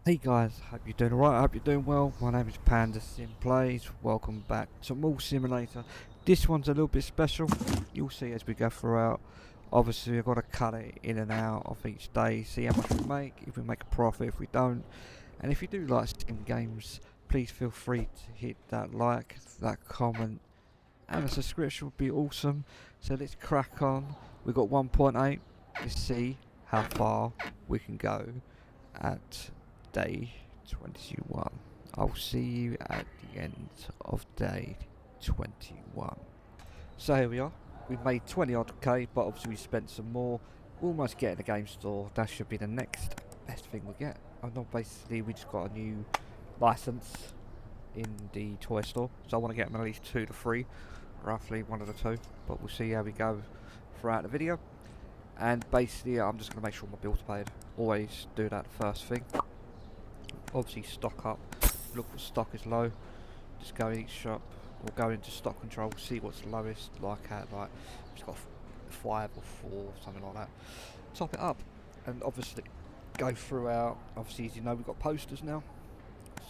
Hey guys, hope you're doing alright, hope you're doing well. My name is Panda Sim Plays. Welcome back to more Simulator. This one's a little bit special. You'll see as we go throughout. Obviously we've got to cut it in and out of each day, see how much we make, if we make a profit, if we don't. And if you do like Sim games, please feel free to hit that like, that comment, and a subscription would be awesome. So let's crack on. We've got 1.8. Let's see how far we can go at day 21. I'll see you at the end of day 21. So here we are. We've made 20 odd K, but obviously we spent some more. We're almost getting a game store. That should be the next best thing we get. I know basically we just got a new license in the toy store, so I want to get them at least 2 to 3, roughly one of the two, but we'll see how we go throughout the video. And basically I'm just going to make sure my bills are paid. Always do that first thing. Obviously stock up, look for stock is low, just go in each shop or go into stock control, see what's lowest, like at like it's got 5 or 4, something like that, top it up, and obviously go throughout. Obviously, as you know, we've got posters now,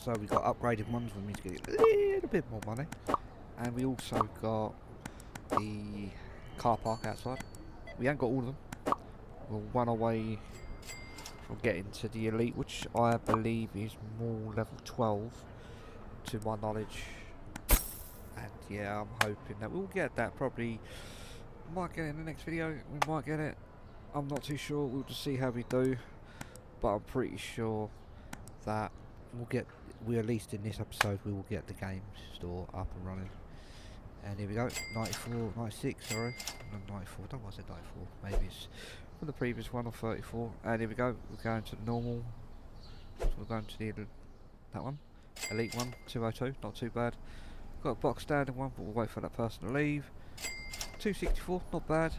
so we've got upgraded ones which means get a little bit more money, and we also got the car park outside. We ain't got all of them, we're one away from getting to the elite, which I believe is more level 12 to my knowledge, and yeah, I'm hoping that we'll get that. Probably might get it in the next video, we might get it, I'm not too sure, we'll just see how we do, but I'm pretty sure that we at least in this episode we will get the game store up and running. And here we go, 94, 96, sorry, not 94, I don't know why I said 94, maybe it's from the previous one, or 34, and here we go, we're going to the normal, so we're going to that one, elite one, 202, not too bad, got a box standard one, but we'll wait for that person to leave, 264, not bad,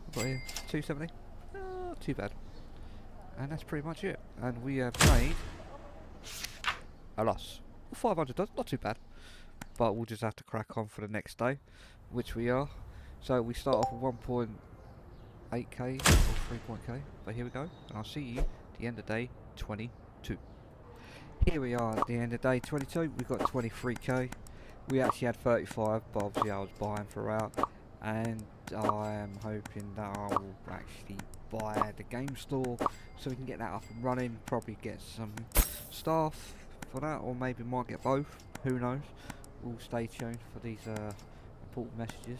I've got here, 270, not too bad, and that's pretty much it, and we have made a loss, 500 does, not too bad, but we'll just have to crack on for the next day, which we are. So we start off with 1.8k or 3.k, but here we go, and I'll see you at the end of day 22. Here we are at the end of day 22, we've got 23k, we actually had 35, but obviously I was buying throughout, and I am hoping that I will actually buy the game store, so we can get that up and running, probably get some staff for that, or maybe might get both, who knows. We'll stay tuned for these important messages,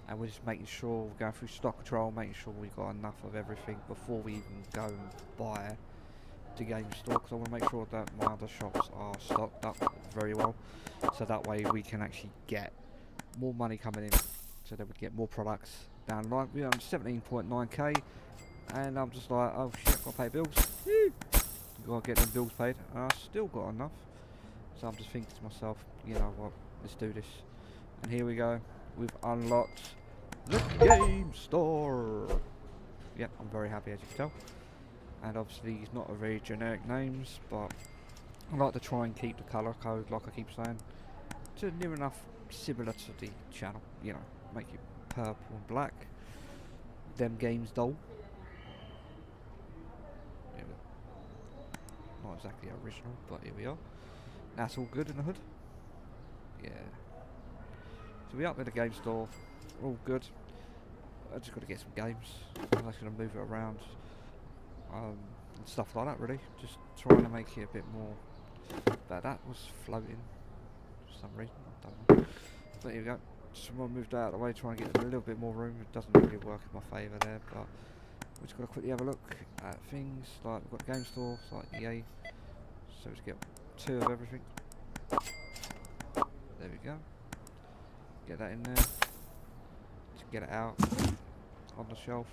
and we're just making sure we're going through stock control, making sure we've got enough of everything before we even go and buy the game store, because I want to make sure that my other shops are stocked up very well, so that way we can actually get more money coming in, so that we get more products down the line. We're on 17.9k, and I'm just like, oh shit, I've got to pay bills. Woo! Gotta get them bills paid, and I still got enough. So I'm just thinking to myself, you know what, let's do this. And here we go, we've unlocked the game store. Yep, I'm very happy, as you can tell. And obviously it's not a very generic names, but I like to try and keep the colour code, like I keep saying, to near enough similar to the channel, you know, make it purple and black. Dem Gamez Doe. Yeah, not exactly original, but here we are. That's all good in the hood. Yeah. So we up in the game store. All good. I just got to get some games. I'm just going to move it around. And stuff like that, really. Just trying to make it a bit more. But that was floating for some reason. I don't know. But here we go. Someone moved out of the way, trying to get a little bit more room. It doesn't really work in my favour there, but we just got to quickly have a look at things. Like we've got the game store, it's like EA. So just get 2 of everything. There we go. Get that in there. Just get it out on the shelf.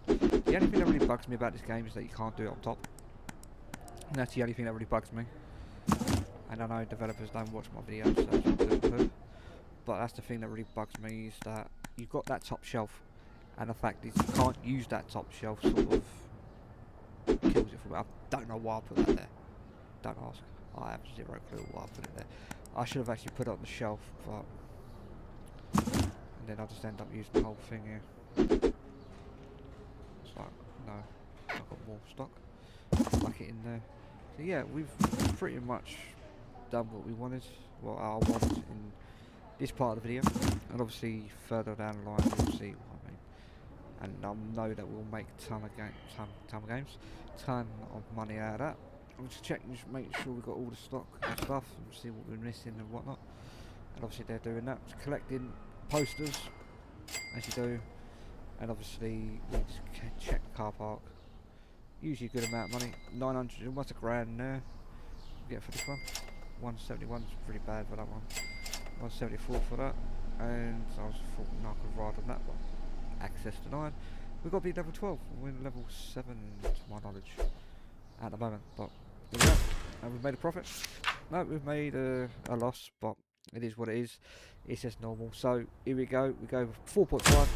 The only thing that really bugs me about this game is that you can't do it on top. And that's the only thing that really bugs me. And I know developers don't watch my videos, so it's not good. But that's the thing that really bugs me, is that you've got that top shelf, and the fact is you can't use that top shelf, sort of kills it for me. I don't know why I put that there. Don't ask. I have zero clue why I put it there. I should have actually put it on the shelf, but and then I'll just end up using the whole thing here. It's like, no, I've got more stock. Like it in there. So yeah, we've pretty much done what we wanted, what I wanted in this part of the video, and obviously further down the line we'll see what I mean. And I know that we'll make ton of money out of that. We'll just check and just make sure we've got all the stock and stuff, and see what we're missing and whatnot. And obviously they're doing that, just collecting posters, as you do. And obviously we just check the car park. Usually a good amount of money, 900, almost £1,000 there. We'll get for this one. 171 is pretty bad for that one. 174 for that. And I was thought I could ride on that one. Access denied. We've got to be level 12. We're in level 7 to my knowledge at the moment. But there we go. And we've made a profit. No, we've made a loss, but it is what it is. It's just normal. So here we go. We go 4.5.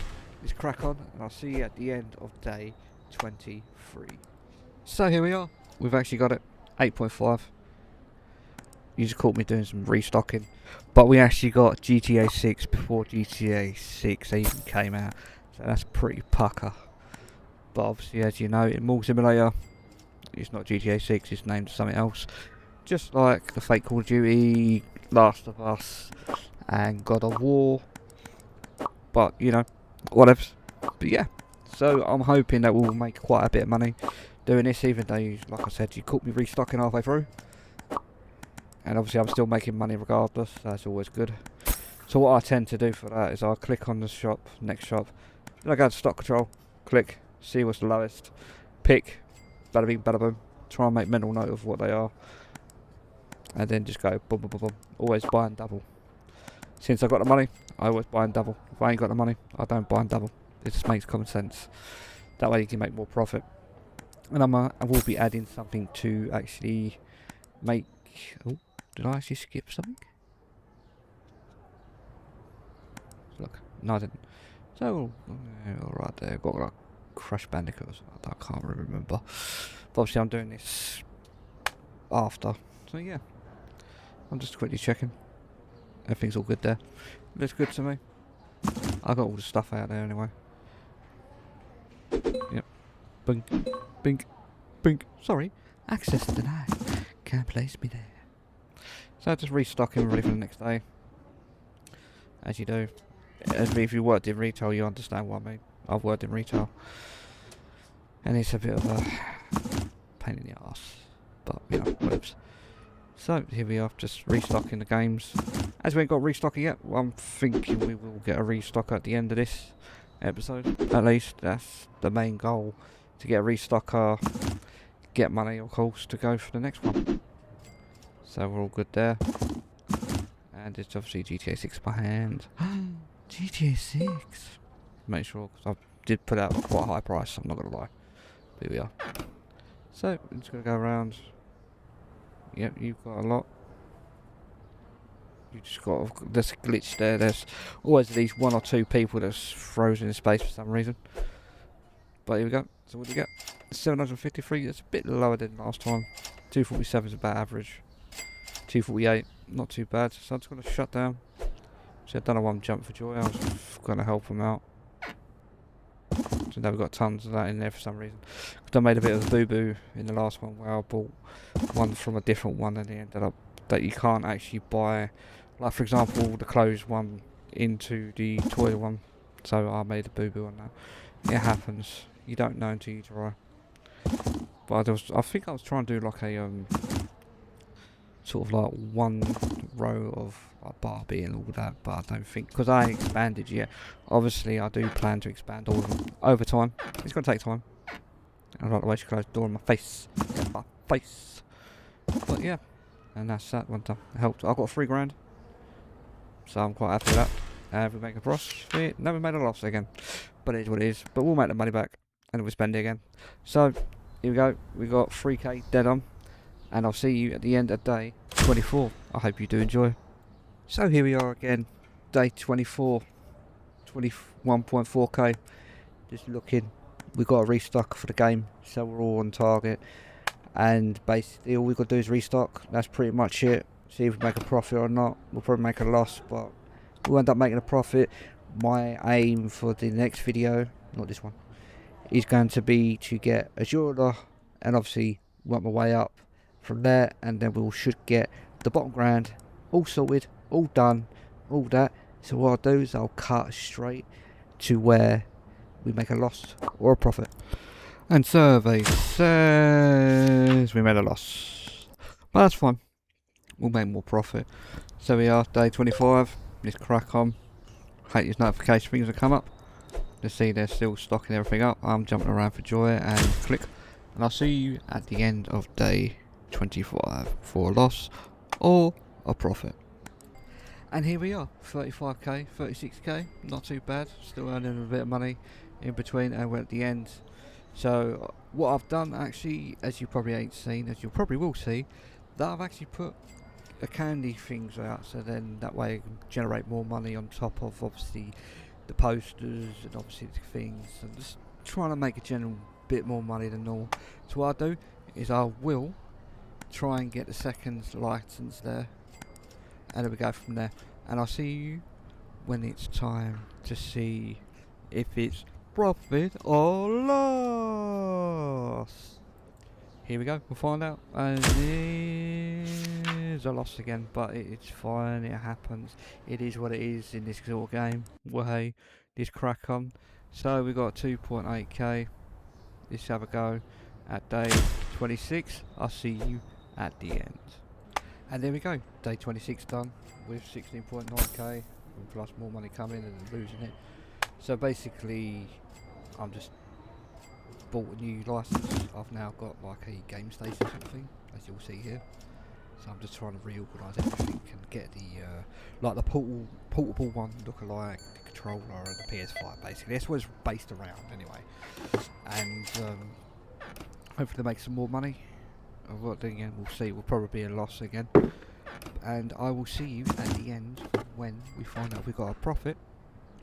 Let's crack on, and I'll see you at the end of day 23. So here we are. We've actually got it. 8.5. You just caught me doing some restocking, but we actually got GTA 6 before GTA 6 even came out. So that's pretty pucker. But obviously, as you know, in Mall Simulator, it's not GTA 6, it's named something else. Just like the fake Call of Duty, Last of Us, and God of War. But, you know, whatever. But yeah, so I'm hoping that we'll make quite a bit of money doing this, even though, like I said, you caught me restocking halfway through. And obviously I'm still making money regardless, so that's always good. So what I tend to do for that is I'll click on the shop, next shop. Then I go to stock control, click, see what's the lowest, pick, bada bing, bada boom, try and make mental note of what they are, and then just go boom, boom, boom, boom. Always buy and double. Since I've got the money, I always buy and double. If I ain't got the money, I don't buy and double. It just makes common sense. That way you can make more profit. And I will be adding something to actually make... Oh, did I actually skip something? Look, no I didn't. So, right there, got like Crash Bandicoot or something. I can't remember. But obviously I'm doing this after. So yeah, I'm just quickly checking. Everything's all good there. Looks good to me. I got all the stuff out there anyway. Yep. Bink, bink, bink. Sorry, access denied. Can't place me there. So just restocking, ready for the next day. As you do. If you worked in retail, you understand what I mean. I've worked in retail, and it's a bit of a pain in the arse. But you know, whatever. So here we are, just restocking the games. As we ain't got restocking yet, I'm thinking we will get a restock at the end of this episode. At least that's the main goal, to get a restocker, get money of course to go for the next one. So we're all good there. And it's obviously GTA 6 by hand. GTA 6! Make sure, because I did put out a quite high price, I'm not going to lie. Here we are. So, I'm just going to go around. Yep, you've got a lot. You just got, there's a glitch there. There's always at least one or two people that's frozen in space for some reason. But here we go. So what do we get? 753, that's a bit lower than last time. 247 is about average. 248, not too bad. So I'm just going to shut down. See, I don't know why I'm jumping for joy. I was going to help them out. So now we've got tons of that in there for some reason. I made a bit of a boo-boo in the last one where I bought one from a different one and it ended up that you can't actually buy, like for example, the clothes one into the toy one. So I made a boo-boo on that. It happens. You don't know until you try. But I think I was trying to do like a sort of like one row of like Barbie and all that, but I don't think, because I ain't expanded yet. Obviously I do plan to expand all of them over time. It's going to take time. I like the way she closed the door in my face. But yeah, and that's that one done. It helped. I got £3 grand, so I'm quite happy with that. We make a profit. No, we made a loss again, but it is what it is. But we'll make the money back and we'll spend it again. So here we go. We got 3k dead on. And I'll see you at the end of day 24. I hope you do enjoy. So here we are again, day 24, 21.4k. Just looking, we've got a restock for the game, so we're all on target. And basically all we've got to do is restock, that's pretty much it. See if we make a profit or not. We'll probably make a loss, but we'll end up making a profit. My aim for the next video, not this one, is going to be to get a jeweler and obviously work my way up from there, and then we should get the bottom grand all sorted, all done, all that. So what I'll do is I'll cut straight to where we make a loss or a profit. And survey says we made a loss, but that's fine, we'll make more profit. So we are day 25. Let's crack on. Hate these notification things that come up. Let's see, they're still stocking everything up. I'm jumping around for joy, and click, and I'll see you at the end of day 25 for a loss or a profit. And here we are, 35k, 36k, not too bad, still earning a bit of money in between, and we're at the end. So what I've done actually, as you probably ain't seen, as you probably will see, that I've actually put the candy things out, so then that way I can generate more money on top of obviously the posters and obviously the things, and just trying to make a general bit more money than normal. So what I'll do is I will try and get the second license there, and then we go from there, and I'll see you when it's time to see if it's profit or loss. Here we go, we'll find out. And there's a loss again, but it's fine, it happens. It is what it is in this sort of game. Well, hey, let's crack on. So we got 2.8k. Let's have a go at day 26. I'll see you at the end. And there we go, day 26 done with 16.9k, plus more money coming and losing it. So basically, I'm just bought a new license. I've now got like a game station sort of thing, as you'll see here. So I'm just trying to reorganise everything and get the like the portable one look alike, the controller and the PS5 basically. That's what it's based around anyway. And hopefully make some more money. What again, we'll see. We'll probably be a loss again. And I will see you at the end when we find out if we got a profit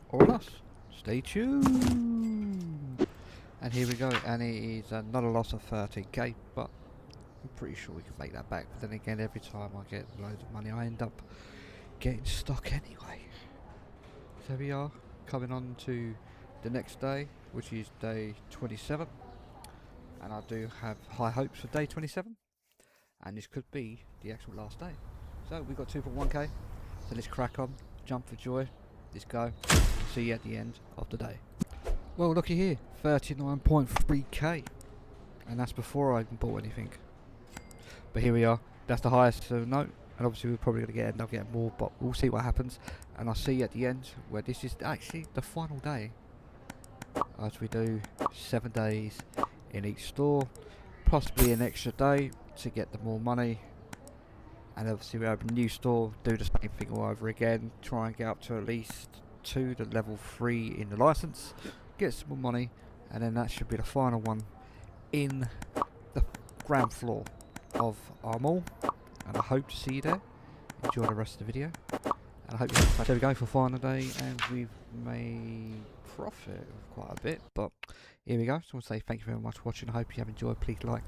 or a loss. Stay tuned. And here we go, and it is not a loss of 13k, but I'm pretty sure we can make that back. But then again, every time I get loads of money, I end up getting stuck anyway. So we are coming on to the next day, which is day 27. And I do have high hopes for day 27. And this could be the actual last day. So we got 2.1k, so let's crack on, jump for joy, let's go, see you at the end of the day. Well, looky here, 39.3k, and that's before I even bought anything. But here we are, that's the highest note, and obviously we're probably going to end up getting more, but we'll see what happens. And I'll see you at the end, where this is actually the final day, as we do 7 days in each store, possibly an extra day to get the more money. And obviously we open a new store, do the same thing all over again, try and get up to at least 2 to level 3 in the license, get some more money, and then that should be the final one in the ground floor of our mall. And I hope to see you there. Enjoy the rest of the video, and I hope you have fun. There we go for final day, and we've made profit quite a bit, but here we go. So I want to say thank you very much for watching. I hope you have enjoyed. Please like,